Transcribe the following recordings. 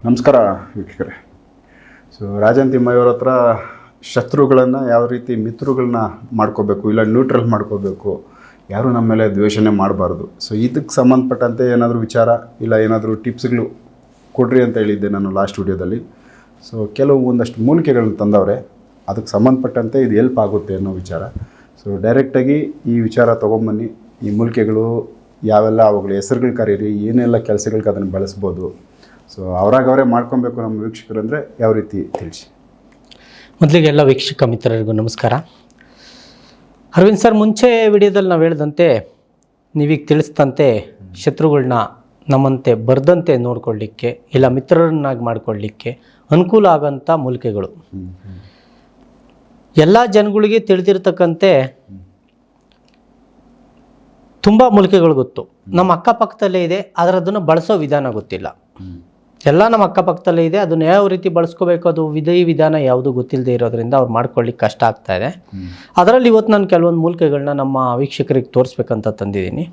ನಮಸ್ಕಾರ ವೀಕ್ಷಕರೇ. ರಾಜನ್ ತಿಮ್ಮಯ್ಯವ್ರ ಹತ್ರ ಶತ್ರುಗಳನ್ನು ಯಾವ ರೀತಿ ಮಿತ್ರಗಳನ್ನ ಮಾಡ್ಕೋಬೇಕು, ಇಲ್ಲ ನ್ಯೂಟ್ರಲ್ ಮಾಡ್ಕೋಬೇಕು, ಯಾರು ನಮ್ಮ ಮೇಲೆ ದ್ವೇಷನೆ ಮಾಡಬಾರ್ದು. ಇದಕ್ಕೆ ಸಂಬಂಧಪಟ್ಟಂತೆ ಏನಾದರೂ ವಿಚಾರ ಇಲ್ಲ ಏನಾದರೂ ಟಿಪ್ಸ್ಗಳು ಕೊಡ್ರಿ ಅಂತ ಹೇಳಿದ್ದೆ ನಾನು ಲಾಸ್ಟ್ ವಿಡಿಯೋದಲ್ಲಿ. ಕೆಲವು ಒಂದಷ್ಟು ಮೂಲಿಕೆಗಳನ್ನ ತಂದವ್ರೆ, ಅದಕ್ಕೆ ಸಂಬಂಧಪಟ್ಟಂತೆ ಇದು ಹೆಲ್ಪ್ ಆಗುತ್ತೆ ಅನ್ನೋ ವಿಚಾರ. ಡೈರೆಕ್ಟಾಗಿ ಈ ವಿಚಾರ ತೊಗೊಂಬನ್ನಿ. ಈ ಮೂಲಿಕೆಗಳು ಯಾವೆಲ್ಲ, ಅವುಗಳ ಹೆಸರುಗಳು ಕರೀರಿ, ಏನೆಲ್ಲ ಕೆಲಸಗಳಿಗೆ ಅದನ್ನು ಬಳಸ್ಬೋದು. ಅವರೇ ಮಾಡ್ಕೊಬೇಕು ನಮ್ಮ ವೀಕ್ಷಕರು ಅಂದರೆ ಯಾವ ರೀತಿ ತಿಳಿಸಿ. ಮೊದಲಿಗೆ ಎಲ್ಲ ವೀಕ್ಷಕ ಮಿತ್ರರಿಗೂ ನಮಸ್ಕಾರ. ಅರವಿಂದ್ ಸರ್, ಮುಂಚೆ ವಿಡಿಯೋದಲ್ಲಿ ನಾವು ಹೇಳ್ದಂತೆ, ನೀವೀಗ ತಿಳಿಸ್ತಂತೆ ಶತ್ರುಗಳನ್ನ ನಮ್ಮಂತೆ ಬರ್ದಂತೆ ನೋಡ್ಕೊಳ್ಳಿಕ್ಕೆ ಇಲ್ಲ ಮಿತ್ರರನ್ನಾಗಿ ಮಾಡ್ಕೊಳ್ಳಿಕ್ಕೆ ಅನುಕೂಲ ಆಗೋಂಥ ಮೂಲಿಕೆಗಳು ಎಲ್ಲ ಜನಗಳಿಗೆ ತಿಳಿದಿರ್ತಕ್ಕಂತೆ ತುಂಬ ಮೂಲಿಕೆಗಳು ಗೊತ್ತು. ನಮ್ಮ ಅಕ್ಕಪಕ್ಕದಲ್ಲೇ ಇದೆ, ಆದರೆ ಅದನ್ನು ಬಳಸೋ ವಿಧಾನ ಗೊತ್ತಿಲ್ಲ. ಎಲ್ಲ ನಮ್ಮ ಅಕ್ಕಪಕ್ಕದಲ್ಲೇ ಇದೆ, ಅದನ್ನು ಯಾವ ರೀತಿ ಬಳಸ್ಕೋಬೇಕು, ಅದು ವಿಧಾನ ಯಾವುದು ಗೊತ್ತಿಲ್ಲದೆ ಇರೋದ್ರಿಂದ ಅವ್ರು ಮಾಡ್ಕೊಳ್ಳಿಕ್ಕೆ ಕಷ್ಟ ಆಗ್ತಾ ಇದೆ. ಅದರಲ್ಲಿ ಇವತ್ತು ನಾನು ಕೆಲವೊಂದು ಮೂಲಿಕೆಗಳನ್ನ ನಮ್ಮ ವೀಕ್ಷಕರಿಗೆ ತೋರಿಸ್ಬೇಕಂತ ತಂದಿದ್ದೀನಿ.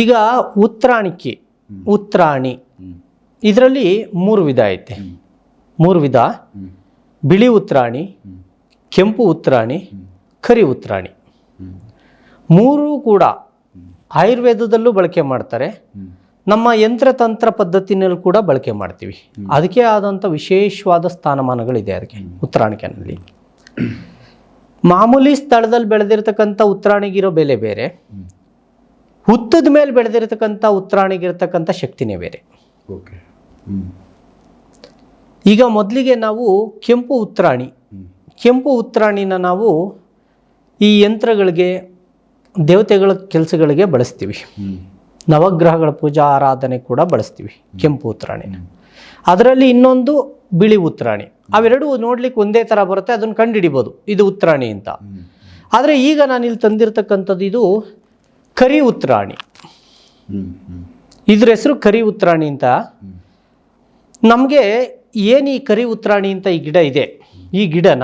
ಈಗ ಉತ್ರಾಣಿ ಇದರಲ್ಲಿ 3 ವಿಧ ಐತೆ. 3 ವಿಧ: ಬಿಳಿ ಉತ್ರಾಣಿ, ಕೆಂಪು ಉತ್ರಾಣಿ, ಕರಿ ಉತ್ರಾಣಿ. 3 ಕೂಡ ಆಯುರ್ವೇದದಲ್ಲೂ ಬಳಕೆ ಮಾಡ್ತಾರೆ, ನಮ್ಮ ಯಂತ್ರತಂತ್ರ ಪದ್ಧತಿನಲ್ಲಿ ಕೂಡ ಬಳಕೆ ಮಾಡ್ತೀವಿ. ಅದಕ್ಕೆ ಆದಂಥ ವಿಶೇಷವಾದ ಸ್ಥಾನಮಾನಗಳಿದೆ ಅದಕ್ಕೆ ಉತ್ರಾಣಿಕೆನಲ್ಲಿ. ಮಾಮೂಲಿ ಸ್ಥಳದಲ್ಲಿ ಬೆಳೆದಿರ್ತಕ್ಕಂಥ ಉತ್ರಾಣಿಗಿರೋ ಬೆಲೆ ಬೇರೆ, ಹುತ್ತದ ಮೇಲೆ ಬೆಳೆದಿರ್ತಕ್ಕಂಥ ಉತ್ರಾಣಿಗಿರ್ತಕ್ಕಂಥ ಶಕ್ತಿನೇ ಬೇರೆ. ಈಗ ಮೊದಲಿಗೆ ನಾವು ಕೆಂಪು ಉತ್ರಾಣಿನ ನಾವು ಈ ಯಂತ್ರಗಳಿಗೆ, ದೇವತೆಗಳ ಕೆಲಸಗಳಿಗೆ ಬಳಸ್ತೀವಿ. ನವಗ್ರಹಗಳ ಪೂಜಾ ಆರಾಧನೆ ಕೂಡ ಬಳಸ್ತೀವಿ ಕೆಂಪು ಉತ್ರಾಣಿನ. ಅದರಲ್ಲಿ ಇನ್ನೊಂದು ಬಿಳಿ ಉತ್ರಾಣಿ. ಅವೆರಡು ನೋಡ್ಲಿಕ್ಕೆ ಒಂದೇ ಥರ ಬರುತ್ತೆ, ಅದನ್ನು ಕಂಡುಹಿಡಿಬೋದು ಇದು ಉತ್ರಾಣಿ ಅಂತ. ಆದರೆ ಈಗ ನಾನು ಇಲ್ಲಿ ತಂದಿರತಕ್ಕಂಥದ್ದು ಇದು ಕರಿ ಉತ್ರಾಣಿ. ಇದ್ರ ಹೆಸರು ಕರಿ ಉತ್ರಾಣಿ ಅಂತ. ನಮಗೆ ಏನು ಈ ಕರಿ ಉತ್ರಾಣಿ ಅಂತ ಈ ಗಿಡ ಇದೆ, ಈ ಗಿಡನ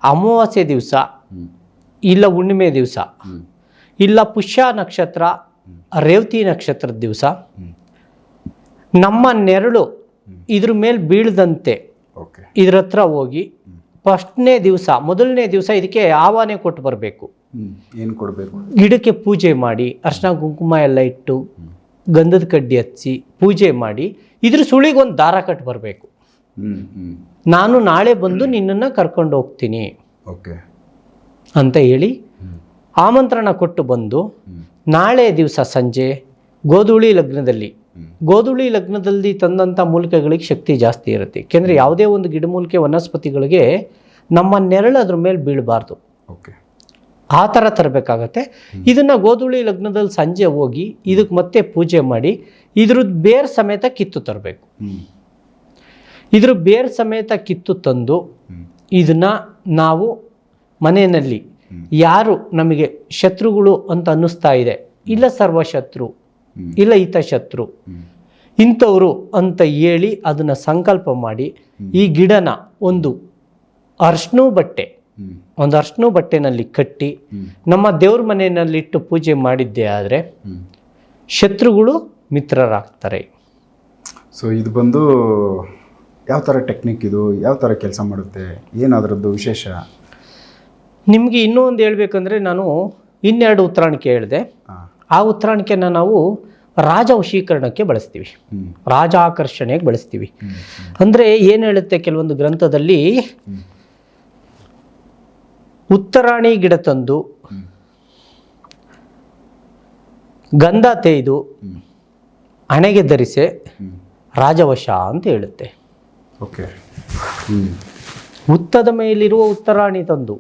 ಅಮಾವಾಸ್ಯೆ ದಿವಸ ಇಲ್ಲ ಹುಣ್ಣಿಮೆ ದಿವಸ ಇಲ್ಲ ಪುಷ್ಯ ನಕ್ಷತ್ರ ರೇವತಿ ನಕ್ಷತ್ರದ ದಿವಸ ನಮ್ಮ ನೆರಳು ಇದ್ರ ಮೇಲೆ ಬೀಳದಂತೆ ಇದ್ರ ಹತ್ರ ಹೋಗಿ ಮೊದಲನೇ ದಿವಸ ಇದಕ್ಕೆ ಆವಾಹನೆ ಕೊಟ್ಟು ಬರಬೇಕು. ಏನು ಕೊಡಬೇಕು? ಗಿಡಕ್ಕೆ ಪೂಜೆ ಮಾಡಿ, ಅರ್ಶಿನ ಕುಂಕುಮ ಎಲ್ಲ ಇಟ್ಟು, ಗಂಧದ ಕಡ್ಡಿ ಹಚ್ಚಿ ಪೂಜೆ ಮಾಡಿ, ಇದ್ರ ಸುಳಿಗೊಂದು ದಾರ ಕಟ್ಟು ಬರಬೇಕು. ನಾನು ನಾಳೆ ಬಂದು ನಿನ್ನನ್ನು ಕರ್ಕೊಂಡು ಹೋಗ್ತೀನಿ ಅಂತ ಹೇಳಿ ಆಮಂತ್ರಣ ಕೊಟ್ಟು ಬಂದು, ನಾಳೆ ದಿವಸ ಸಂಜೆ ಗೋಧೂಳಿ ಲಗ್ನದಲ್ಲಿ ತಂದಂಥ ಮೂಲಿಕೆಗಳಿಗೆ ಶಕ್ತಿ ಜಾಸ್ತಿ ಇರುತ್ತೆ. ಏಕೆಂದರೆ ಯಾವುದೇ ಒಂದು ಗಿಡಮೂಲಿಕೆ ವನಸ್ಪತಿಗಳಿಗೆ ನಮ್ಮ ನೆರಳು ಅದ್ರ ಮೇಲೆ ಬೀಳಬಾರ್ದು, ಆ ಥರ ತರಬೇಕಾಗತ್ತೆ. ಇದನ್ನು ಗೋಧೂಳಿ ಲಗ್ನದಲ್ಲಿ ಸಂಜೆ ಹೋಗಿ ಇದಕ್ಕೆ ಮತ್ತೆ ಪೂಜೆ ಮಾಡಿ ಇದ್ರದ್ದು ಬೇರ್ ಸಮೇತ ಕಿತ್ತು ತರಬೇಕು. ಇದ್ರ ಬೇರ್ ಸಮೇತ ಕಿತ್ತು ತಂದು ಇದನ್ನ ನಾವು ಮನೆಯಲ್ಲಿ ಯಾರು ನಮಗೆ ಶತ್ರುಗಳು ಅಂತ ಅನ್ನಿಸ್ತಾ ಇದೆ, ಇಲ್ಲ ಸರ್ವಶತ್ರು ಇಲ್ಲ ಹಿತಶತ್ರು ಇಂಥವ್ರು ಅಂತ ಹೇಳಿ ಅದನ್ನ ಸಂಕಲ್ಪ ಮಾಡಿ ಈ ಗಿಡನ ಒಂದು ಅರ್ಶಿನ ಬಟ್ಟೆನಲ್ಲಿ ಕಟ್ಟಿ ನಮ್ಮ ದೇವ್ರ ಮನೆಯಲ್ಲಿಟ್ಟು ಪೂಜೆ ಮಾಡಿದ್ದೇ ಆದರೆ ಶತ್ರುಗಳು ಮಿತ್ರರಾಗ್ತಾರೆ. ಇದು ಬಂದು ಯಾವ ಥರ ಟೆಕ್ನಿಕ್, ಇದು ಯಾವ ಥರ ಕೆಲಸ ಮಾಡುತ್ತೆ, ಏನಾದ್ರದ್ದು ವಿಶೇಷ? ನಿಮಗೆ ಇನ್ನೂ ಒಂದು ಹೇಳ್ಬೇಕಂದ್ರೆ, ನಾನು 2 ಉತ್ರಾಣಿಕೆ ಹೇಳಿದೆ. ಆ ಉತ್ರಾಣಿಕೆನ ನಾವು ರಾಜ ವಶೀಕರಣಕ್ಕೆ ಬಳಸ್ತೀವಿ, ರಾಜ ಆಕರ್ಷಣೆಗೆ ಬಳಸ್ತೀವಿ. ಅಂದರೆ ಏನು ಹೇಳುತ್ತೆ, ಕೆಲವೊಂದು ಗ್ರಂಥದಲ್ಲಿ ಉತ್ತರಾಣಿ ಗಿಡ ತಂದು ಗಂಧ ತೇಯ್ದು ಹಣೆಗೆ ಧರಿಸೆ ರಾಜವಶ ಅಂತ ಹೇಳುತ್ತೆ. ಹುತ್ತದ ಮೇಲಿರುವ ಉತ್ತರಾಣಿ ತಂದು,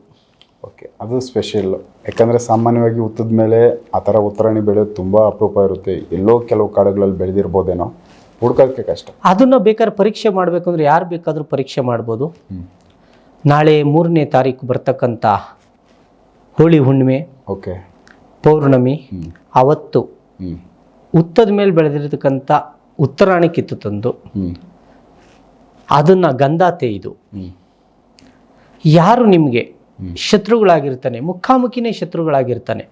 ಅದು ಸ್ಪೆಷಲ್. ಯಾಕಂದರೆ ಸಾಮಾನ್ಯವಾಗಿ ಹುತ್ತದ ಮೇಲೆ ಆ ಥರ ಉತ್ತರಾಣಿ ಬೆಳೆಯೋದು ತುಂಬ ಅಪರೂಪ ಇರುತ್ತೆ. ಎಲ್ಲೋ ಕೆಲವು ಕಾಡುಗಳಲ್ಲಿ ಬೆಳೆದಿರ್ಬೋದೇನೋ, ಹುಡ್ಕೋಕ್ಕೆ ಕಷ್ಟ. ಅದನ್ನು ಬೇಕಾದ್ರೆ ಪರೀಕ್ಷೆ ಮಾಡಬೇಕು ಅಂದರೆ ಯಾರು ಬೇಕಾದರೂ ಪರೀಕ್ಷೆ ಮಾಡ್ಬೋದು. ನಾಳೆ 3ನೇ ತಾರೀಕು ಬರ್ತಕ್ಕಂಥ ಹೋಳಿ ಹುಣ್ಣಿಮೆ, ಪೌರ್ಣಮಿ, ಅವತ್ತು ಹುತ್ತದ ಮೇಲೆ ಬೆಳೆದಿರತಕ್ಕಂಥ ಉತ್ತರಾಣಿ ಕಿತ್ತು ತಂದು ಅದನ್ನು ಗಂಧ ತೇಯ್ದು, ಯಾರು ನಿಮಗೆ ಶತ್ರುಗಳಾಗಿರ್ತಾನೆ, ಮುಖಾಮುಖಿನೇ ಶತ್ರುಗಳಾಗಿರ್ತಾನೆ,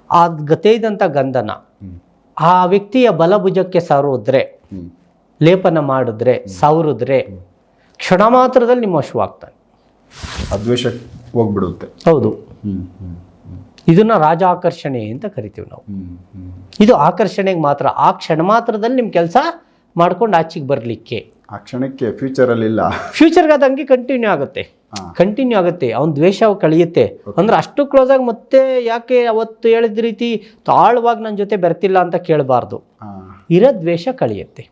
ಆ ತೇಯ್ದಂಥ ಗಂಧನ ಆ ವ್ಯಕ್ತಿಯ ಬಲಭುಜಕ್ಕೆ ಸಾರೋದ್ರೆ ಲೇಪನ ಮಾಡಿದ್ರೆ ಸವರಿದ್ರೆ ಕ್ಷಣ ಮಾತ್ರದಲ್ಲಿ ನಿಮ್ಮ ವಶವಾಗ್ತಾನೆ. ಆ ದ್ವೇಷ ಹೋಗ್ಬಿಡುತ್ತೆ. ಹೌದು, ಹ್ಮ್ ಹ್ಮ್ ಇದನ್ನ ರಾಜ ಆಕರ್ಷಣೆ ಅಂತ ಕರಿತೀವಿ ನಾವು. ಇದು ಆಕರ್ಷಣೆಗೆ ಮಾತ್ರ, ಆ ಕ್ಷಣ ಮಾತ್ರದಲ್ಲಿ ನಿಮ್ಮ ಕೆಲಸ ಮಾಡ್ಕೊಂಡು ಆಚೆಗೆ ಬರಲಿಕ್ಕೆ. ಆ ಕ್ಷಣಕ್ಕೆ ಫ್ಯೂಚರಲ್ಲಿ ಇಲ್ಲ, ಫ್ಯೂಚರ್ಗೆ ಅದು ಹಂಗೆ ಕಂಟಿನ್ಯೂ ಆಗುತ್ತೆ, ಕಂಟಿನ್ಯೂ ಆಗುತ್ತೆ. ಅವ್ನ ದ್ವೇಷ ಕಳಿಯುತ್ತೆ. ಅಂದ್ರೆ ಅಷ್ಟು ಕ್ಲೋಸ್ ಆಗಿ ಮತ್ತೆ ಯಾಕೆ ಅವತ್ತು ಹೇಳಿದ ರೀತಿ ಆಳವಾಗಿ ನನ್ನ ಜೊತೆ ಬೆರ್ತಿಲ್ಲ ಅಂತ ಕೇಳಬಾರ್ದು. ಇರೋ ದ್ವೇಷ ಕಳಿಯುತ್ತೆ,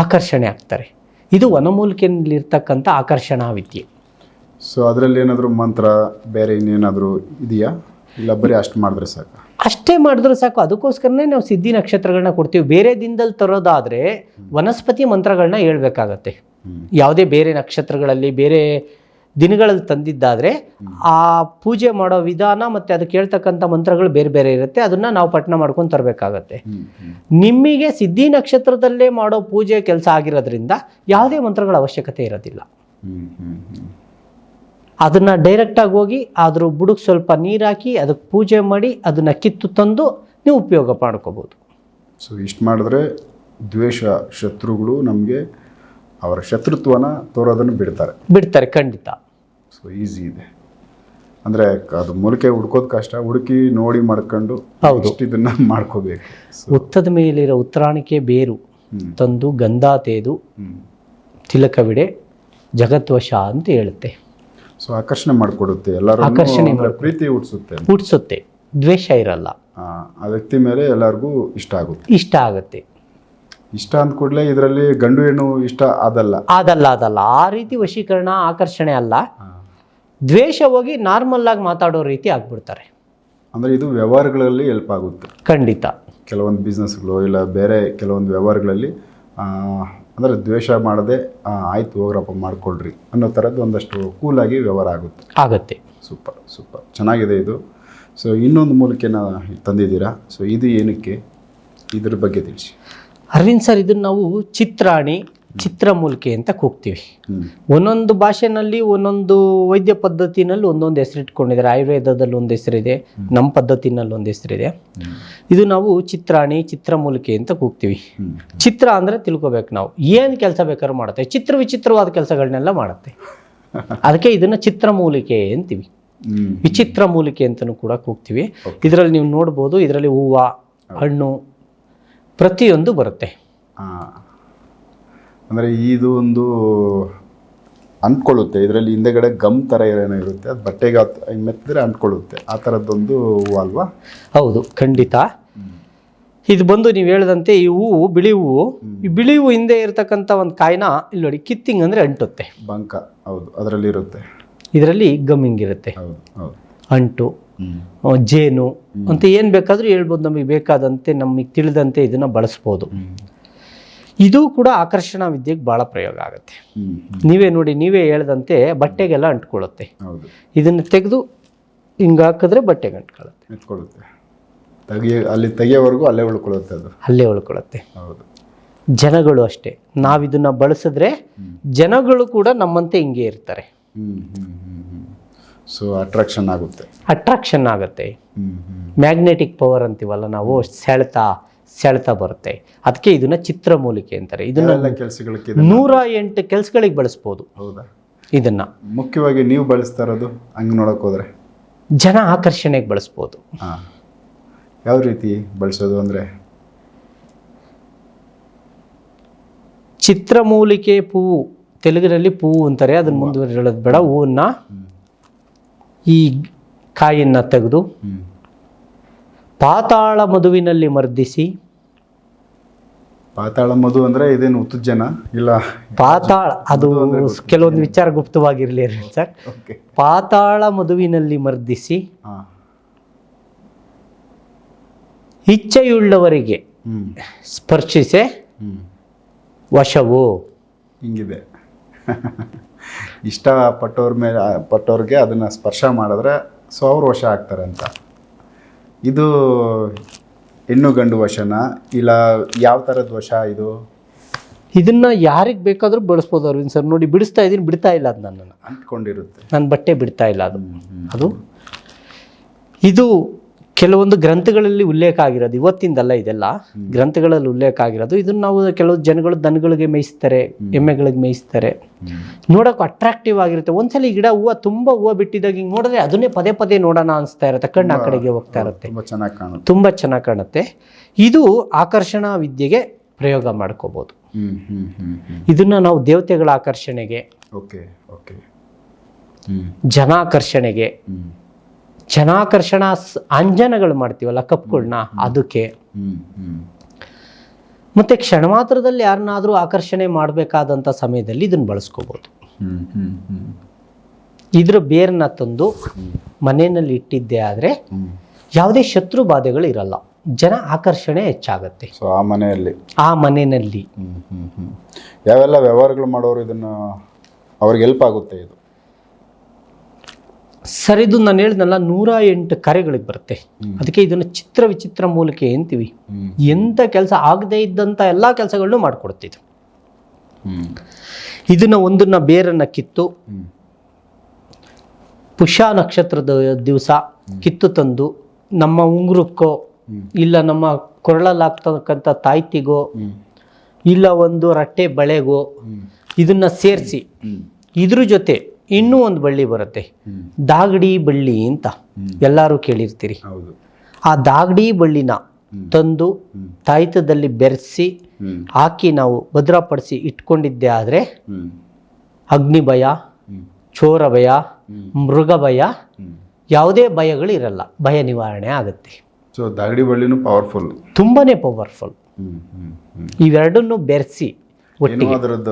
ಆಕರ್ಷಣೆ ಆಗ್ತಾರೆ. ಇದು ವನಮೂಲಿಕೆಯಲ್ಲಿರ್ತಕ್ಕಂಥ ಆಕರ್ಷಣಾ ವಿದ್ಯೆ. ಸೊ ಅದರಲ್ಲಿ ಏನಾದರೂ ಮಂತ್ರ ಬೇರೆ ಇನ್ನೇನಾದರೂ ಇದೆಯಾ, ಇಲ್ಲ ಬರೀ ಅಷ್ಟು ಮಾಡಿದ್ರೆ ಸಾಕು? ಅಷ್ಟೇ ಮಾಡಿದ್ರೆ ಸಾಕು. ಅದಕ್ಕೋಸ್ಕರನೇ ನಾವು ಸಿದ್ಧಿ ನಕ್ಷತ್ರಗಳನ್ನ ಕೊಡ್ತೀವಿ. ಬೇರೆ ದಿನದಲ್ಲಿ ತರೋದಾದರೆ ವನಸ್ಪತಿ ಮಂತ್ರಗಳನ್ನ ಹೇಳ್ಬೇಕಾಗತ್ತೆ. ಯಾವುದೇ ಬೇರೆ ನಕ್ಷತ್ರಗಳಲ್ಲಿ ಬೇರೆ ದಿನಗಳಲ್ಲಿ ತಂದಿದ್ದಾದರೆ ಆ ಪೂಜೆ ಮಾಡೋ ವಿಧಾನ ಮತ್ತು ಅದಕ್ಕೆ ಹೇಳ್ತಕ್ಕಂಥ ಮಂತ್ರಗಳು ಬೇರೆ ಬೇರೆ ಇರುತ್ತೆ. ಅದನ್ನು ನಾವು ಪಠಣ ಮಾಡ್ಕೊಂಡು ತರಬೇಕಾಗತ್ತೆ. ನಿಮಗೆ ಸಿದ್ಧಿ ನಕ್ಷತ್ರದಲ್ಲೇ ಮಾಡೋ ಪೂಜೆ ಕೆಲಸ ಆಗಿರೋದ್ರಿಂದ ಯಾವುದೇ ಮಂತ್ರಗಳ ಅವಶ್ಯಕತೆ ಇರೋದಿಲ್ಲ. ಅದನ್ನು ಡೈರೆಕ್ಟಾಗಿ ಹೋಗಿ ಅದ್ರ ಬುಡಕ್ಕೆ ಸ್ವಲ್ಪ ನೀರು ಹಾಕಿ ಅದಕ್ಕೆ ಪೂಜೆ ಮಾಡಿ ಅದನ್ನು ಕಿತ್ತು ತಂದು ನೀವು ಉಪಯೋಗ ಮಾಡ್ಕೋಬೋದು. ಸೊ ಇಷ್ಟು ಮಾಡಿದ್ರೆ ದ್ವೇಷ ಶತ್ರುಗಳು ನಮಗೆ ಅವರ ಶತ್ರುತ್ವನ ತೋರೋದನ್ನು ಬಿಡ್ತಾರೆ. ಖಂಡಿತ. ಸೊ ಈಸಿ ಇದೆ ಅಂದರೆ ಅದು ಮೂಲಿಕೆ ಹುಡ್ಕೋದು ಕಷ್ಟ, ಹುಡುಕಿ ನೋಡಿ ಮಾಡ್ಕೊಂಡು ಇದನ್ನು ಮಾಡ್ಕೋಬೇಕು. ಹುತ್ತದ ಮೇಲಿರೋ ಉತ್ತರಾಣಿಕೆ ಬೇರು ತಂದು ಗಂಧ ತೇದು ತಿಲಕವಿಡೆ ಜಗತ್ವಶ ಅಂತ ಹೇಳುತ್ತೆ. ಸೊ ಆಕರ್ಷಣೆ ಮಾಡಿಕೊಡುತ್ತೆ, ಎಲ್ಲರೂ ಆಕರ್ಷಣೆ ಪ್ರೀತಿ ಹುಟ್ಟಿಸುತ್ತೆ, ದ್ವೇಷ ಇರಲ್ಲ. ಆ ವ್ಯಕ್ತಿ ಮೇಲೆ ಎಲ್ಲರಿಗೂ ಇಷ್ಟ ಆಗುತ್ತೆ. ಇಷ್ಟ ಅಂದ ಕೂಡಲೇ ಇದರಲ್ಲಿ ಗಂಡು ಹೆಣ್ಣು ಇಷ್ಟ ಅದಲ್ಲ. ಆ ರೀತಿ ವಶೀಕರಣ ಆಕರ್ಷಣೆ ಅಲ್ಲ. ದ್ವೇಷ ಹೋಗಿ ನಾರ್ಮಲ್ ಆಗಿ ಮಾತಾಡೋ ರೀತಿ ಆಗ್ಬಿಡ್ತಾರೆ. ಅಂದರೆ ಇದು ವ್ಯವಹಾರಗಳಲ್ಲಿ ಹೆಲ್ಪ್ ಆಗುತ್ತೆ. ಖಂಡಿತ. ಕೆಲವೊಂದು ಬಿಸ್ನೆಸ್ಗಳು ಇಲ್ಲ ಬೇರೆ ಕೆಲವೊಂದು ವ್ಯವಹಾರಗಳಲ್ಲಿ ಅಂದರೆ ದ್ವೇಷ ಮಾಡದೆ ಆಯ್ತು ಹೋಗ್ರಪ್ಪ ಮಾಡ್ಕೊಳ್ರಿ ಅನ್ನೋ ಥರದ್ದು ಒಂದಷ್ಟು ಕೂಲಾಗಿ ವ್ಯವಹಾರ ಆಗುತ್ತೆ. ಸೂಪರ್ ಚೆನ್ನಾಗಿದೆ ಇದು. ಸೊ ಇನ್ನೊಂದು ಮೂಲಿಕೆನ ತಂದಿದ್ದೀರಾ. ಸೊ ಇದು ಏನಕ್ಕೆ, ಇದ್ರ ಬಗ್ಗೆ ತಿಳಿಸಿ. ಅರವಿಂದ್ ಸರ್, ಇದನ್ನು ನಾವು ಚಿತ್ರಾಣಿ ಚಿತ್ರಮೂಲಿಕೆ ಅಂತ ಕೂಗ್ತೀವಿ. ಒಂದೊಂದು ಭಾಷೆನಲ್ಲಿ ಒಂದೊಂದು ವೈದ್ಯ ಪದ್ಧತಿನಲ್ಲಿ ಒಂದೊಂದು ಹೆಸರಿಟ್ಕೊಂಡಿದ್ದಾರೆ. ಆಯುರ್ವೇದದಲ್ಲಿ ಒಂದು ಹೆಸರಿದೆ, ನಮ್ಮ ಪದ್ಧತಿನಲ್ಲಿ ಒಂದು ಹೆಸರಿದೆ. ಇದು ನಾವು ಚಿತ್ರಾಣಿ ಚಿತ್ರಮೂಲಿಕೆ ಅಂತ ಕೂಗ್ತೀವಿ. ಚಿತ್ರ ಅಂದರೆ ತಿಳ್ಕೊಬೇಕು ನಾವು, ಏನು ಕೆಲಸ ಬೇಕಾದ್ರೂ ಮಾಡುತ್ತೆ. ವಿಚಿತ್ರವಾದ ಕೆಲಸಗಳನ್ನೆಲ್ಲ ಮಾಡುತ್ತೆ. ಅದಕ್ಕೆ ಇದನ್ನು ಚಿತ್ರಮೂಲಿಕೆ ಅಂತೀವಿ. ವಿಚಿತ್ರ ಮೂಲಿಕೆ ಅಂತಲೂ ಕೂಡ ಕೂಗ್ತೀವಿ. ಇದರಲ್ಲಿ ನೀವು ನೋಡ್ಬೋದು, ಇದರಲ್ಲಿ ಹೂವು ಹಣ್ಣು ಪ್ರತಿಯೊಂದು ಬರುತ್ತೆ. ಅಂದರೆ ಇದು ಒಂದು ಅಂಟ್ಕೊಳ್ಳುತ್ತೆ, ಇದರಲ್ಲಿ ಹಿಂದೆಗಡೆ ಗಮ್ ಥರ ಏನೋ ಇರುತ್ತೆ, ಅದು ಬಟ್ಟೆಗೆ ಮೆತ್ತಿದ್ರೆ ಅಂಟ್ಕೊಳ್ಳುತ್ತೆ, ಆ ಥರದ್ದೊಂದು ಹೂವು ಅಲ್ವಾ? ಹೌದು, ಖಂಡಿತ. ಇದು ಬಂದು ನೀವು ಹೇಳಿದಂತೆ ಈ ಹೂವು ಬಿಳಿ ಹೂವು. ಈ ಬಿಳಿ ಹೂವು ಹಿಂದೆ ಇರತಕ್ಕಂಥ ಒಂದು ಕಾಯಿನ ಇಲ್ಲಿ ನೋಡಿ ಕಿತ್ತಿಂಗ್ ಅಂದರೆ ಅಂಟುತ್ತೆ. ಬಂಕ. ಹೌದು, ಅದರಲ್ಲಿ ಇರುತ್ತೆ. ಇದರಲ್ಲಿ ಗಮ್ಮಿಂಗ್ ಇರುತ್ತೆ, ಅಂಟು, ಜೇನು ಅಂತ ಏನು ಬೇಕಾದರೂ ಹೇಳ್ಬೋದು. ನಮಗೆ ಬೇಕಾದಂತೆ ನಮಗೆ ತಿಳಿದಂತೆ ಇದನ್ನು ಬಳಸ್ಬೋದು. ಇದು ಕೂಡ ಆಕರ್ಷಣಾ ವಿದ್ಯೆಗೆ ಭಾಳ ಪ್ರಯೋಗ ಆಗುತ್ತೆ. ನೀವೇ ಹೇಳ್ದಂತೆ ಬಟ್ಟೆಗೆಲ್ಲ ಅಂಟ್ಕೊಳ್ಳುತ್ತೆ. ಇದನ್ನು ತೆಗೆದು ಹಿಂಗೆ ಹಾಕಿದ್ರೆ ಬಟ್ಟೆಗೆ ಅಂಟ್ಕೊಳ್ಳುತ್ತೆ. ಅಲ್ಲಿ ತೆಗೆಯೋವರೆಗೂ ಅಲ್ಲೇ ಉಳ್ಕೊಳ್ಳುತ್ತೆ. ಹೌದು. ಜನಗಳು ಅಷ್ಟೇ, ನಾವಿದನ್ನ ಬಳಸಿದ್ರೆ ಜನಗಳು ಕೂಡ ನಮ್ಮಂತೆ ಹಿಂಗೆ ಇರ್ತಾರೆ. ಸೊ ಅಟ್ರಾಕ್ಷನ್ ಆಗುತ್ತೆ. ಮ್ಯಾಗ್ನೆಟಿಕ್ ಪವರ್ ಅಂತೀವಲ್ಲ ನಾವು, ಸೆಳೆತ ಬರುತ್ತೆ. ಅದಕ್ಕೆ ಇದನ್ನ ಚಿತ್ರಮೂಲಿಕೆ ಅಂತಾರೆ. ಇದನ್ನ 108 ಕೆಲಸಗಳಿಗೆ ಬಳಸ್ಬೋದು. ಹೌದಾ? ಇದನ್ನ ಮುಖ್ಯವಾಗಿ ನೀವು ಬಳಸ್ತಾ ಇರೋದು ಹಂಗೆ ನೋಡಕ್ ಹೋದ್ರೆ ಜನ ಆಕರ್ಷಣೆಗೆ ಬಳಸ್ಬೋದು. ಯಾವ ರೀತಿ ಬಳಸೋದು ಅಂದರೆ, ಚಿತ್ರಮೂಲಿಕೆ ಹೂವು, ತೆಲುಗಿನಲ್ಲಿ ಹೂವು ಅಂತಾರೆ, ಅದನ್ನ ಮುಂದುವರೆಯೋದು ಬೇಡ. ಹೂವನ್ನ ಈ ಕಾಯಿಯನ್ನ ತೆಗೆದು ಪಾತಾಳ ಮಧುವಿನಲ್ಲಿ ಮರ್ದಿಸಿ. ಪಾತಾಳ ಮಧು ಅಂದ್ರೆ ಇದೇನು ಉತ್ತುಜನ ಇಲ್ಲ? ಪಾತಾಳ ಅದು ಕೆಲವೊಂದು ವಿಚಾರ ಗುಪ್ತವಾಗಿರ್ಲಿ ಸರ್. ಪಾತಾಳ ಮಧುವಿನಲ್ಲಿ ಮರ್ದಿಸಿ ಇಚ್ಛೆಯುಳ್ಳವರಿಗೆ ಸ್ಪರ್ಶಿಸೆ ವಶವು. ಹಿಂಗಿದೆ. ಪಟ್ಟವ್ರಿಗೆ ಅದನ್ನ ಸ್ಪರ್ಶ ಮಾಡಿದ್ರೆ ಸೊ ಅವ್ರು ವಶ ಆಗ್ತಾರೆ ಅಂತ. ಇದು ಹೆಣ್ಣು ಗಂಡು ವಶನ ಇಲ್ಲ ಯಾವ ಥರದ ವಶ ಇದು? ಇದನ್ನ ಯಾರಿಗೆ ಬೇಕಾದ್ರೂ ಬಳಸ್ಬೋದು ಅರವಿಂದ್ ಸರ್. ನೋಡಿ, ಬಿಡಿಸ್ತಾ ಇದ್ದೀನಿ, ಬಿಡ್ತಾ ಇಲ್ಲ ಅದು ನನ್ನನ್ನು, ಅಂಟ್ಕೊಂಡಿರುತ್ತೆ. ನನ್ನ ಬಟ್ಟೆ ಬಿಡ್ತಾ ಇಲ್ಲ ಅದು. ಇದು ಕೆಲವೊಂದು ಗ್ರಂಥಗಳಲ್ಲಿ ಉಲ್ಲೇಖ ಆಗಿರೋದು, ಇವತ್ತಿಂದಲ್ಲ ಇದೆಲ್ಲ, ಗ್ರಂಥಗಳಲ್ಲಿ ಉಲ್ಲೇಖ ಆಗಿರೋದು. ಇದನ್ನ ನಾವು ಕೆಲವು ಜನಗಳು ದನಗಳಿಗೆ ಮೇಯಿಸ್ತಾರೆ, ಎಮ್ಮೆಗಳಿಗೆ ಮೇಯಿಸ್ತಾರೆ, ನೋಡೋಕೆ ಅಟ್ರಾಕ್ಟಿವ್ ಆಗಿರುತ್ತೆ. ಒಂದ್ಸಲ ಈ ಗಿಡ ಹೂವು ತುಂಬಾ ಹೂವು ಬಿಟ್ಟಿದಾಗ ಹಿಂಗೆ ನೋಡಿದ್ರೆ ಅದನ್ನೇ ಪದೇ ಪದೇ ನೋಡೋಣ ಅನಿಸ್ತಾ ಇರುತ್ತೆ, ಕಣ್ಣು ಆ ಕಡೆಗೆ ಹೋಗ್ತಾ ಇರುತ್ತೆ, ತುಂಬಾ ಚೆನ್ನಾಗಿ ಕಾಣುತ್ತೆ. ಇದು ಆಕರ್ಷಣಾ ವಿದ್ಯೆಗೆ ಪ್ರಯೋಗ ಮಾಡ್ಕೋಬಹುದು. ಇದನ್ನ ನಾವು ದೇವತೆಗಳ ಆಕರ್ಷಣೆಗೆ, ಜನಾಕರ್ಷಣೆಗೆ, ಜನಾಕರ್ಷಣ ಅಂಜನಗಳು ಮಾಡ್ತೀವಲ್ಲ ಕಪ್ಗಳನ್ನ, ಅದಕ್ಕೆ, ಮತ್ತೆ ಕ್ಷಣ ಮಾತ್ರದಲ್ಲಿ ಯಾರನ್ನಾದ್ರೂ ಆಕರ್ಷಣೆ ಮಾಡಬೇಕಾದಂತ ಸಮಯದಲ್ಲಿ ಇದನ್ನ ಬಳಸ್ಕೋಬಹುದು. ಇದ್ರ ಬೇರನ್ನ ತಂದು ಮನೆಯಲ್ಲಿ ಇಟ್ಟಿದ್ದೆ ಆದ್ರೆ ಯಾವುದೇ ಶತ್ರು ಬಾಧೆಗಳು ಇರಲ್ಲ, ಜನ ಆಕರ್ಷಣೆ ಹೆಚ್ಚಾಗತ್ತೆ. ಆ ಮನೆಯಲ್ಲಿ ಯಾವೆಲ್ಲ ವ್ಯವಹಾರಗಳು ಮಾಡೋರು ಇದನ್ನ ಅವ್ರಿಗೆ ಹೆಲ್ಪ್ ಆಗುತ್ತೆ ಇದು? ಸರ್, ಇದು ನಾನು ಹೇಳಿದ್ನಲ್ಲ 108 ಕರೆಗಳಿಗೆ ಬರುತ್ತೆ. ಅದಕ್ಕೆ ಇದನ್ನು ಚಿತ್ರ ವಿಚಿತ್ರ ಮೂಲಕ ಅಂತೀವಿ. ಎಂತ ಕೆಲಸ ಆಗದೆ ಇದ್ದಂತ ಎಲ್ಲಾ ಕೆಲಸಗಳನ್ನು ಮಾಡ್ಕೊಡ್ತಿದ್ರು. ಇದನ್ನ ಒಂದನ್ನ ಬೇರನ್ನ ಕಿತ್ತು ಪುಷ್ಯ ನಕ್ಷತ್ರದ ದಿವಸ ಕಿತ್ತು ತಂದು ನಮ್ಮ ಉಂಗುರಕ್ಕೋ ಇಲ್ಲ ನಮ್ಮ ಕೊರಳಲ್ಲಾಗ್ತಕ್ಕಂಥ ತಾಯ್ತಿಗೋ ಇಲ್ಲ ಒಂದು ರಟ್ಟೆ ಬಳೆಗೋ ಇದನ್ನ ಸೇರಿಸಿ, ಇದ್ರ ಜೊತೆ ಇನ್ನೂ ಒಂದು ಬಳ್ಳಿ ಬರುತ್ತೆ, ದಾಗಡಿ ಬಳ್ಳಿ ಅಂತ ಎಲ್ಲರೂ ಕೇಳಿರ್ತೀರಿ. ಆ ದಾಗಡಿ ಬಳ್ಳಿನ ತಂದು ತಾಯ್ತದಲ್ಲಿ ಬೆರೆಸಿ ಹಾಕಿ ನಾವು ಭದ್ರಪಡಿಸಿ ಇಟ್ಕೊಂಡಿದ್ದೆ ಆದ್ರೆ ಅಗ್ನಿ ಭಯ, ಚೋರ ಭಯ, ಮೃಗ ಭಯ, ಯಾವುದೇ ಭಯಗಳು ಇರಲ್ಲ, ಭಯ ನಿವಾರಣೆ ಆಗುತ್ತೆ. ಸೊ ದಾಗಡಿ ಬಳ್ಳಿನೂ ಪವರ್ಫುಲ್, ತುಂಬಾನೇ ಪವರ್ಫುಲ್. ಇವೆರಡನ್ನು ಬೆರೆಸಿ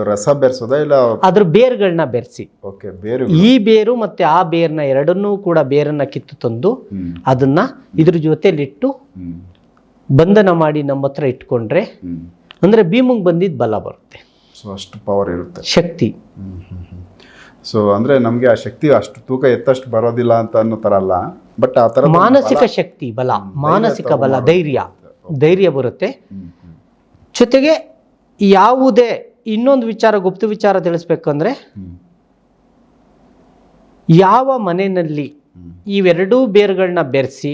ರಸ ಬೆರೆಸೋದಾ ಇಲ್ಲ ಅದ್ರ ಬೇರ್ಗಳನ್ನ ಬೆರೆಸಿ, ಈ ಬೇರು ಮತ್ತೆ ಆ ಬೇರ್ನ ಎರಡನ್ನೂ ಕೂಡ ಬೇರನ್ನ ಕಿತ್ತು ತಂದು ಅದನ್ನ ಇದ್ರ ಜೊತೆಲಿಟ್ಟು ಬಂಧನ ಮಾಡಿ ನಮ್ಮ ಹತ್ರ ಇಟ್ಕೊಂಡ್ರೆ ಅಂದ್ರೆ ಭೀಮಂಗ್ ಬಂದಿದ್ ಬಲ ಬರುತ್ತೆ. ಸೊ ಅಷ್ಟು ಪವರ್ ಇರುತ್ತೆ, ಶಕ್ತಿ. ಸೊ ಅಂದ್ರೆ ನಮ್ಗೆ ಆ ಶಕ್ತಿ ಅಷ್ಟು ತೂಕ ಎತ್ತಷ್ಟು ಬರೋದಿಲ್ಲ ಅಂತ ಅನ್ನೋ ತರ ಅಲ್ಲ, ಬಟ್ ಆ ತರ ಮಾನಸಿಕ ಶಕ್ತಿ ಬಲ, ಮಾನಸಿಕ ಬಲ, ಧೈರ್ಯ ಬರುತ್ತೆ. ಜೊತೆಗೆ ಯಾವುದೇ ಇನ್ನೊಂದು ವಿಚಾರ, ಗುಪ್ತ ವಿಚಾರ ತಿಳಿಸ್ಬೇಕಂದ್ರೆ, ಯಾವ ಮನೆಯಲ್ಲಿ ಇವೆರಡೂ ಬೇರುಗಳನ್ನ ಬೆರೆಸಿ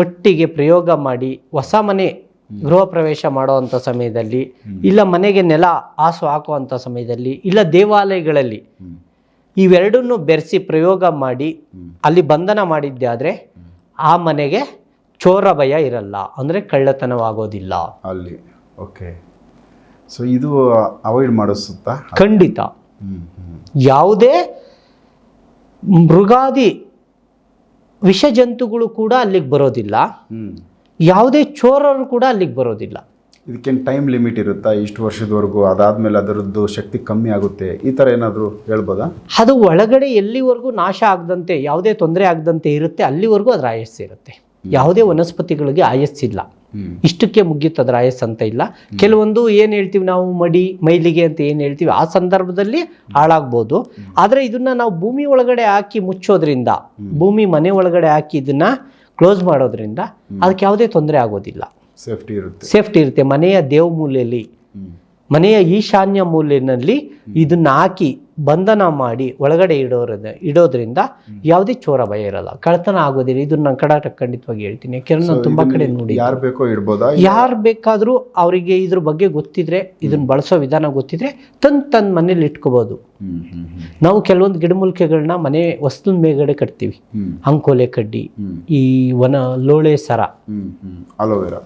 ಒಟ್ಟಿಗೆ ಪ್ರಯೋಗ ಮಾಡಿ ಹೊಸ ಮನೆ ಗೃಹ ಪ್ರವೇಶ ಮಾಡುವಂಥ ಸಮಯದಲ್ಲಿ, ಇಲ್ಲ ಮನೆಗೆ ನೆಲ ಹಾಸು ಹಾಕುವಂಥ ಸಮಯದಲ್ಲಿ, ಇಲ್ಲ ದೇವಾಲಯಗಳಲ್ಲಿ ಇವೆರಡನ್ನು ಬೆರೆಸಿ ಪ್ರಯೋಗ ಮಾಡಿ ಅಲ್ಲಿ ಬಂಧನ ಮಾಡಿದ್ದೆ ಆದ್ರೆ ಆ ಮನೆಗೆ ಚೋರ ಭಯ ಇರಲ್ಲ, ಅಂದ್ರೆ ಕಳ್ಳತನವಾಗೋದಿಲ್ಲ ಅಲ್ಲಿ. ಓಕೆ, ಸೊ ಇದು ಅವಾಯ್ಡ್ ಮಾಡಿಸುತ್ತಾ? ಖಂಡಿತ. ಯಾವುದೇ ಮೃಗಾದಿ ವಿಷ ಜಂತುಗಳು ಕೂಡ ಅಲ್ಲಿಗೆ ಬರೋದಿಲ್ಲ, ಯಾವುದೇ ಚೋರರು ಕೂಡ ಅಲ್ಲಿಗೆ ಬರೋದಿಲ್ಲ. ಇದಕ್ಕೇನು ಟೈಮ್ ಲಿಮಿಟ್ ಇರುತ್ತಾ? ಇಷ್ಟು ವರ್ಷದವರೆಗೂ, ಅದಾದ್ಮೇಲೆ ಅದರದ್ದು ಶಕ್ತಿ ಕಮ್ಮಿ ಆಗುತ್ತೆ, ಈ ಥರ ಏನಾದರೂ ಹೇಳ್ಬೋದಾ? ಅದು ಒಳಗಡೆ ಎಲ್ಲಿವರೆಗೂ ನಾಶ ಆಗದಂತೆ, ಯಾವುದೇ ತೊಂದರೆ ಆಗದಂತೆ ಇರುತ್ತೆ ಅಲ್ಲಿವರೆಗೂ ಅದರ ಆಯಸ್ಸು ಇರುತ್ತೆ. ಯಾವುದೇ ವನಸ್ಪತಿಗಳಿಗೆ ಆಯಸ್ಸಿಲ್ಲ, ಇಷ್ಟಕ್ಕೆ ಮುಗಿಯುತ್ತೆ ಅದರ ಆಯಸ್ಸು ಅಂತ ಇಲ್ಲ. ಕೆಲವೊಂದು ಏನ್ ಹೇಳ್ತೀವಿ ನಾವು ಮೈಲಿಗೆ ಅಂತ ಏನ್ ಹೇಳ್ತೀವಿ, ಆ ಸಂದರ್ಭದಲ್ಲಿ ಹಾಳಾಗ್ಬೋದು. ಆದ್ರೆ ಇದನ್ನ ನಾವು ಭೂಮಿ ಒಳಗಡೆ ಹಾಕಿ ಮುಚ್ಚೋದ್ರಿಂದ, ಭೂಮಿ ಮನೆ ಒಳಗಡೆ ಹಾಕಿ ಇದನ್ನ ಕ್ಲೋಸ್ ಮಾಡೋದ್ರಿಂದ ಅದಕ್ಕೆ ಯಾವುದೇ ತೊಂದರೆ ಆಗೋದಿಲ್ಲ, ಸೇಫ್ಟಿ ಇರುತ್ತೆ. ಮನೆಯ ದೇವ ಮೂಲೆಯಲ್ಲಿ, ಮನೆಯ ಈಶಾನ್ಯ ಮೂಲೆಯಲ್ಲಿ ಇದನ್ನ ಹಾಕಿ ಬಂಧನ ಮಾಡಿ ಒಳಗಡೆ ಇಡೋದ್ರಿಂದ ಯಾವುದೇ ಚೋರ ಭಯ ಇರಲ್ಲ, ಕಳ್ಳತನ ಆಗೋದಿಲ್ಲ. ಇದನ್ನ ನಾನು ಖಂಡಿತವಾಗಿ ಹೇಳ್ತೀನಿ, ಯಾಕೆಂದ್ರೆ ನಾನು ತುಂಬಾ ಕಡೆ ನೋಡಿ, ಯಾರು ಬೇಕಾದ್ರೂ ಅವರಿಗೆ ಇದ್ರ ಬಗ್ಗೆ ಗೊತ್ತಿದ್ರೆ, ಇದನ್ನ ಬಳಸೋ ವಿಧಾನ ಗೊತ್ತಿದ್ರೆ ತನ್ನ ಮನೇಲಿ ಇಟ್ಕೋಬಹುದು. ನಾವು ಕೆಲವೊಂದು ಗಿಡಮೂಲಿಕೆಗಳನ್ನ ಮನೆ ವಸ್ತುನ ಮೇಲ್ಗಡೆ ಕಟ್ತೀವಿ, ಅಂಕೋಲೆ ಕಡ್ಡಿ, ಈ ಲೋಳೆ ಸರ,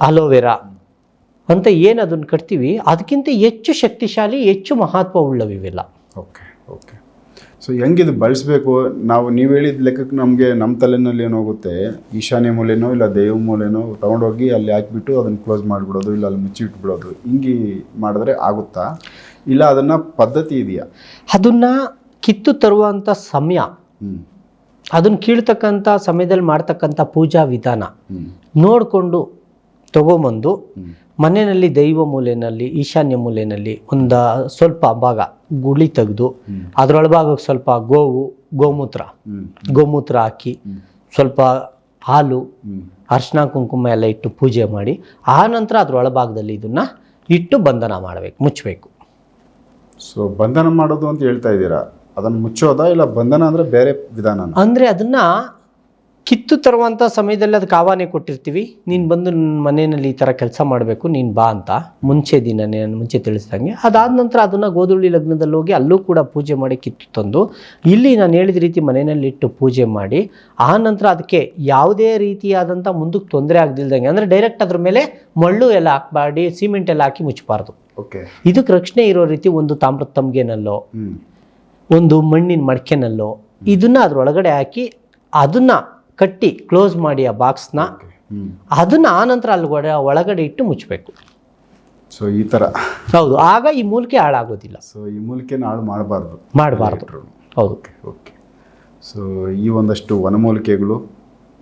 ಅಲೋವೆರಾ ಅಂತ ಏನು ಅದನ್ನ ಕಟ್ತೀವಿ, ಅದಕ್ಕಿಂತ ಹೆಚ್ಚು ಶಕ್ತಿಶಾಲಿ, ಹೆಚ್ಚು ಮಹತ್ವ ಉಳ್ಳವಿವೆಲ್ಲ. Okay okay. ಸೊ ಹೆಂಗಿದು ಬಳಸಬೇಕು ನಾವು? ನೀವು ಹೇಳಿದ ಲೆಕ್ಕಕ್ಕೆ ನಮಗೆ ನಮ್ಮ ತಲೆನಲ್ಲಿ ಏನಾಗುತ್ತೆ, ಈಶಾನ್ಯ ಮೂಲೆನೋ ಇಲ್ಲ ದೇವ ಮೂಲೆನೋ ತೊಗೊಂಡೋಗಿ ಅಲ್ಲಿ ಹಾಕಿಬಿಟ್ಟು ಅದನ್ನು ಕ್ಲೋಸ್ ಮಾಡಿಬಿಡೋದು, ಇಲ್ಲ ಅಲ್ಲಿ ಮುಚ್ಚಿ ಇಟ್ಬಿಡೋದು, ಹಿಂಗೆ ಮಾಡಿದ್ರೆ ಆಗುತ್ತಾ? ಇಲ್ಲ ಅದನ್ನು ಪದ್ಧತಿ ಇದೆಯಾ? ಅದನ್ನ ಕಿತ್ತು ತರುವಂಥ ಸಮಯ, ಅದನ್ನ ಕೀಳ್ತಕ್ಕಂಥ ಸಮಯದಲ್ಲಿ ಮಾಡ್ತಕ್ಕಂಥ ಪೂಜಾ ವಿಧಾನ ನೋಡಿಕೊಂಡು ತಗೊಂಬಂದು ಮನೆಯಲ್ಲಿ ದೈವ ಮೂಲೆಯಲ್ಲಿ, ಈಶಾನ್ಯ ಮೂಲೆಯಲ್ಲಿ ಒಂದು ಸ್ವಲ್ಪ ಭಾಗ ಗುಳಿ ತೆಗೆದು ಅದರೊಳಭಾಗಕ್ಕೆ ಸ್ವಲ್ಪ ಗೋಮೂತ್ರ ಹಾಕಿ, ಸ್ವಲ್ಪ ಹಾಲು, ಅರ್ಶಿನ ಕುಂಕುಮ ಎಲ್ಲ ಇಟ್ಟು ಪೂಜೆ ಮಾಡಿ, ಆ ನಂತರ ಅದ್ರ ಒಳಭಾಗದಲ್ಲಿ ಇದನ್ನ ಇಟ್ಟು ಬಂಧನ ಮಾಡಬೇಕು, ಮುಚ್ಚಬೇಕು. ಸೊ ಬಂಧನ ಮಾಡೋದು ಅಂತ ಹೇಳ್ತಾ ಇದ್ದೀರಾ, ಅದನ್ನು ಮುಚ್ಚೋದಾ ಇಲ್ಲ ಬಂಧನ ಅಂದ್ರೆ ಬೇರೆ ವಿಧಾನ? ಅಂದ್ರೆ ಅದನ್ನ ಕಿತ್ತು ತರುವಂಥ ಸಮಯದಲ್ಲಿ ಅದಕ್ಕೆ ಆಹ್ವಾನ ಕೊಟ್ಟಿರ್ತೀವಿ, ನೀನು ಬಂದು ನನ್ನ ಮನೆಯಲ್ಲಿ ಈ ಥರ ಕೆಲಸ ಮಾಡಬೇಕು, ನೀನು ಬಾ ಅಂತ ಮುಂಚೆ ತಿಳಿಸ್ದಂಗೆ. ಅದಾದ ನಂತರ ಅದನ್ನು ಗೋಧುಳಿ ಲಗ್ನದಲ್ಲಿ ಹೋಗಿ ಅಲ್ಲೂ ಕೂಡ ಪೂಜೆ ಮಾಡಿ ಕಿತ್ತು ತಂದು ಇಲ್ಲಿ ನಾನು ಹೇಳಿದ ರೀತಿ ಮನೆಯಲ್ಲಿ ಇಟ್ಟು ಪೂಜೆ ಮಾಡಿ, ಆ ನಂತರ ಅದಕ್ಕೆ ಯಾವುದೇ ರೀತಿಯಾದಂಥ ಮುಂದಕ್ಕೆ ತೊಂದರೆ ಆಗದಿಲ್ದಂಗೆ, ಅಂದರೆ ಡೈರೆಕ್ಟ್ ಅದ್ರ ಮೇಲೆ ಮಳ್ಳು ಎಲ್ಲ ಹಾಕ್ಬಾರ್ದು, ಸಿಮೆಂಟ್ ಎಲ್ಲ ಹಾಕಿ ಮುಚ್ಚಬಾರ್ದು. ಓಕೆ. ಇದಕ್ಕೆ ರಕ್ಷಣೆ ಇರೋ ರೀತಿ ಒಂದು ತಾಮ್ರದ ತಮ್ಗೆನಲ್ಲೋ ಒಂದು ಮಣ್ಣಿನ ಮಡಕೆನಲ್ಲೋ ಇದನ್ನ ಅದ್ರೊಳಗಡೆ ಹಾಕಿ ಅದನ್ನ ಕಟ್ಟಿ ಕ್ಲೋಸ್ ಮಾಡಿ ಆ ಬಾಕ್ಸ್ನ, ಅದನ್ನ ಆನಂತರ ಅಲ್ಲಿ ಒಳಗಡೆ ಇಟ್ಟು ಮುಚ್ಚಬೇಕು. ಸೊ ಈ ಥರ. ಹೌದು, ಆಗ ಈ ಮೂಲಿಕೆ ಹಾಳಾಗೋದಿಲ್ಲ. ಸೊ ಈ ಮೂಲಿಕೆನ ಹಾಳು ಮಾಡಬಾರ್ದು. ಹೌದು. ಓಕೆ. ಸೊ ಈ ಒಂದಷ್ಟು ವನಮೂಲಿಕೆಗಳು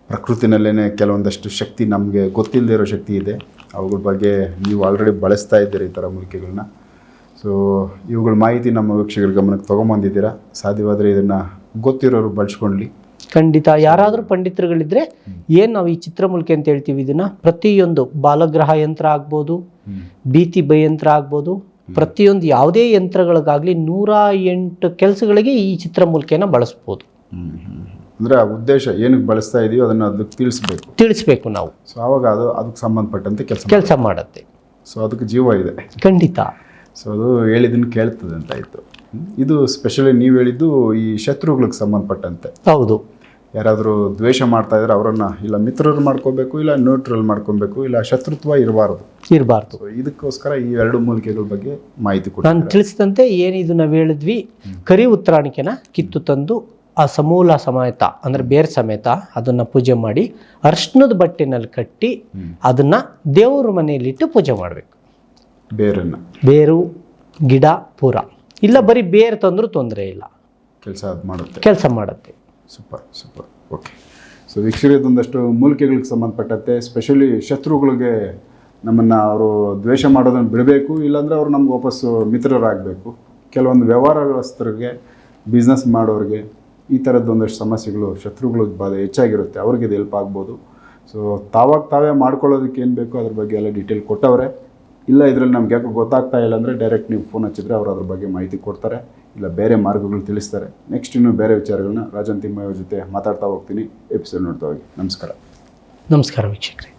ಪ್ರಕೃತಿನಲ್ಲೇ ಕೆಲವೊಂದಷ್ಟು ಶಕ್ತಿ ನಮಗೆ ಗೊತ್ತಿಲ್ಲದೆ ಇರೋ ಶಕ್ತಿ ಇದೆ. ಅವುಗಳ ಬಗ್ಗೆ ನೀವು ಆಲ್ರೆಡಿ ಬಳಸ್ತಾ ಇದ್ದೀರಿ ಈ ಥರ ಮೂಲಿಕೆಗಳನ್ನ. ಸೊ ಇವುಗಳ ಮಾಹಿತಿ ನಮ್ಮ ವೀಕ್ಷಕರ ಗಮನಕ್ಕೆ ತೊಗೊಂಬಂದಿದ್ದೀರಾ. ಸಾಧ್ಯವಾದರೆ ಇದನ್ನು ಗೊತ್ತಿರೋರು ಬಳಸ್ಕೊಳ್ಳಿ. ಖಂಡಿತ. ಯಾರಾದರೂ ಪಂಡಿತರುಗಳಿದ್ರೆ ಏನು ನಾವು ಈ ಚಿತ್ರಮೂಲಿಕೆ ಅಂತ ಹೇಳ್ತೀವಿ, ಇದನ್ನ ಪ್ರತಿಯೊಂದು ಬಾಲಗ್ರಹ ಯಂತ್ರ ಆಗ್ಬೋದು, ಭೀತಿ ಭಯಂತ್ರ ಆಗ್ಬೋದು, ಪ್ರತಿಯೊಂದು ಯಾವುದೇ ಯಂತ್ರಗಳಿಗಾಗಲಿ 108 ಕೆಲಸಗಳಿಗೆ ಈ ಚಿತ್ರಮೂಲಿಕೆನ ಬಳಸ್ಬೋದು. ಅಂದರೆ ಆ ಉದ್ದೇಶ ಏನಕ್ಕೆ ಬಳಸ್ತಾ ಇದೀವಿ ಅದನ್ನು ಅದಕ್ಕೆ ತಿಳಿಸ್ಬೇಕು ನಾವು. ಸೊ ಆವಾಗ ಅದಕ್ಕೆ ಸಂಬಂಧಪಟ್ಟಂತೆ ಕೆಲಸ ಮಾಡುತ್ತೆ. ಸೊ ಅದಕ್ಕೆ ಜೀವ ಇದೆ. ಖಂಡಿತ. ಸೊ ಅದು ಹೇಳಿದ್ದನ್ನು ಕೇಳ್ತದೆ ಅಂತ ಆಯಿತು. ಇದು ಸ್ಪೆಷಲಿ ನೀವು ಹೇಳಿದ್ದು ಈ ಶತ್ರುಗಳಿಗೆ ಸಂಬಂಧಪಟ್ಟಂತೆ. ಹೌದು. ಯಾರಾದರೂ ದ್ವೇಷ ಮಾಡ್ತಾ ಇದ್ರೆ ಅವರನ್ನು ಇಲ್ಲ ಮಿತ್ರರು ಮಾಡ್ಕೋಬೇಕು, ಇಲ್ಲ ನ್ಯೂಟ್ರಲ್ ಮಾಡ್ಕೊಬೇಕು, ಇಲ್ಲ ಶತ್ರುತ್ವ ಇರಬಾರ್ದು. ಸೊ ಇದಕ್ಕೋಸ್ಕರ ಈ 2 ಮೂಲಿಕೆಗಳ ಬಗ್ಗೆ ಮಾಹಿತಿ ಕೊಡಿ. ನಾನು ತಿಳಿಸಿದಂತೆ ಏನಿದು ನಾವು ಹೇಳಿದ್ವಿ, ಕರಿ ಉತ್ತರಾಣಿಕೆನ ಕಿತ್ತು ತಂದು ಆ ಸಮೂಲ ಸಮೇತ ಅಂದರೆ ಬೇರ್ ಸಮೇತ ಅದನ್ನ ಪೂಜೆ ಮಾಡಿ ಅರ್ಶನದ ಬಟ್ಟೆನಲ್ಲಿ ಕಟ್ಟಿ ಅದನ್ನ ದೇವ್ರ ಮನೆಯಲ್ಲಿಟ್ಟು ಪೂಜೆ ಮಾಡಬೇಕು. ಬೇರು ಗಿಡ ಪೂರ ಇಲ್ಲ, ಬರೀ ಬೇರು ತಂದ್ರೂ ತೊಂದರೆ ಇಲ್ಲ, ಕೆಲಸ ಮಾಡುತ್ತೆ. ಸೂಪರ್. ಓಕೆ. ಸೊ ವೀಕ್ಷಕರಿಗೊಂದಷ್ಟು ಮೂಲಿಕೆಗಳಿಗೆ ಸಂಬಂಧಪಟ್ಟಂತೆ ಸ್ಪೆಷಲಿ ಶತ್ರುಗಳಿಗೆ ನಮ್ಮನ್ನು ಅವರು ದ್ವೇಷ ಮಾಡೋದನ್ನು ಬಿಡಬೇಕು, ಇಲ್ಲಾಂದರೆ ಅವರು ನಮ್ಗೆ ವಾಪಸ್ಸು ಮಿತ್ರರಾಗಬೇಕು. ಕೆಲವೊಂದು ವ್ಯವಹಾರಸ್ಥರಿಗೆ, ಬಿಸ್ನೆಸ್ ಮಾಡೋರಿಗೆ ಈ ಥರದ್ದೊಂದಷ್ಟು ಸಮಸ್ಯೆಗಳು ಶತ್ರುಗಳಿಗೆ ಬಾಧೆ ಹೆಚ್ಚಾಗಿರುತ್ತೆ, ಅವ್ರಿಗೆ ಇದು ಹೆಲ್ಪ್ ಆಗ್ಬೋದು. ಸೊ ತಾವೇ ಮಾಡ್ಕೊಳ್ಳೋದಕ್ಕೆ ಏನು ಬೇಕೋ ಅದ್ರ ಬಗ್ಗೆ ಎಲ್ಲ ಡೀಟೇಲ್ ಕೊಟ್ಟವ್ರೆ. ಇಲ್ಲ ಇದರಲ್ಲಿ ನಮ್ಗೆ ಯಾಕೋ ಗೊತ್ತಾಗ್ತಾ ಇಲ್ಲ ಅಂದರೆ ಡೈರೆಕ್ಟ್ ನೀವು ಫೋನ್ ಹಚ್ಚಿದ್ರೆ ಅವರು ಅದ್ರ ಬಗ್ಗೆ ಮಾಹಿತಿ ಕೊಡ್ತಾರೆ, ಇಲ್ಲ ಬೇರೆ ಮಾರ್ಗಗಳು ತಿಳಿಸ್ತಾರೆ. ನೆಕ್ಸ್ಟ್ ಇನ್ನೂ ಬೇರೆ ವಿಚಾರಗಳನ್ನ ರಾಜನ್ ತಿಮ್ಮಯ್ಯ ಜೊತೆ ಮಾತಾಡ್ತಾ ಹೋಗ್ತೀನಿ. ಎಪಿಸೋಡ್ ನೋಡ್ತಾ ಹೋಗಿ. ನಮಸ್ಕಾರ ವೀಕ್ಷಕರೇ.